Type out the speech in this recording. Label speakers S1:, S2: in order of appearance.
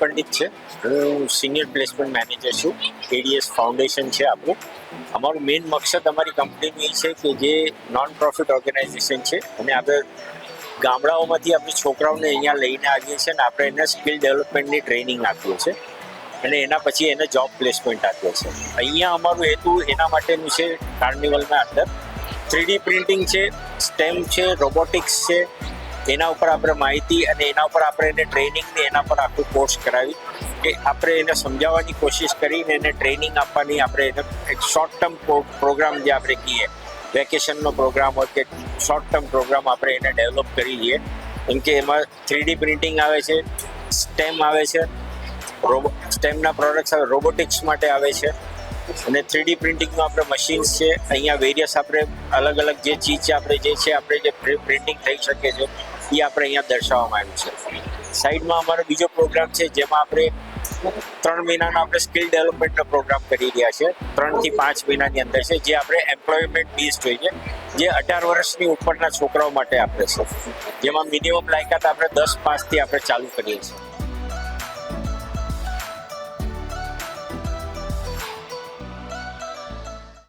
S1: પંડિત છે. હું senior placement manager છું. એડીએસ ફાઉન્ડેશન છે આપણું. અમારું મેઇન મકસદ અમારી કંપનીનું એ છે કે જે નોન પ્રોફિટ ઓર્ગેનાઇઝેશન છે અને આપણે ગામડાઓમાંથી આપણે છોકરાઓને અહીંયા લઈને આવીએ છીએ અને આપણે એને સ્કિલ ડેવલપમેન્ટની ટ્રેનિંગ આપીએ છીએ અને એના પછી એને જોબ પ્લેસમેન્ટ આપીએ છીએ. અહીંયા અમારું હેતુ એના માટેનું છે કાર્નિવલના અંદર 3D પ્રિન્ટિંગ છે, સ્ટેમ છે, રોબોટિક્સ છે. એના ઉપર આપણે માહિતી અને એના ઉપર આપણે એને ટ્રેનિંગને એના પર આખું કોર્સ કરાવી કે આપણે એને સમજાવવાની કોશિશ કરીને એને ટ્રેનિંગ આપવાની. આપણે એને એક શોર્ટ ટર્મ પ્રોગ્રામ જે આપણે કહીએ વેકેશનનો પ્રોગ્રામ હોય કે શોર્ટ ટર્મ પ્રોગ્રામ આપણે એને ડેવલપ કરી લઈએ. કેમ કે એમાં 3D પ્રિન્ટિંગ આવે છે, સ્ટેમ આવે છે, સ્ટેમના પ્રોડક્ટ્સ આવે, રોબોટિક્સ માટે આવે છે અને 3D પ્રિન્ટિંગનું આપણે મશીન્સ છે. અહીંયા વેરિયસ આપણે અલગ અલગ જે ચીજ છે આપણે જે પ્રિન્ટિંગ થઈ શકે છે એ આપણે અહીંયા દર્શાવવામાં આવ્યું છે. સાઈડમાં અમારો બીજો પ્રોગ્રામ છે જેમાં આપણે 3 મહિનાનો આપણે સ્કિલ ડેવલપમેન્ટનો પ્રોગ્રામ કરી રહ્યા છે. 3 થી 5 મહિનાની અંદર છે જે આપણે એમ્પ્લોયમેન્ટ બેઝડ હોય છે, જે 18 વર્ષની ઉપરના છોકરાઓ માટે આપણે છે, જેમાં મિનિમમ લાયકાત આપણે 10 પાસથી આપણે ચાલુ કરીએ છીએ.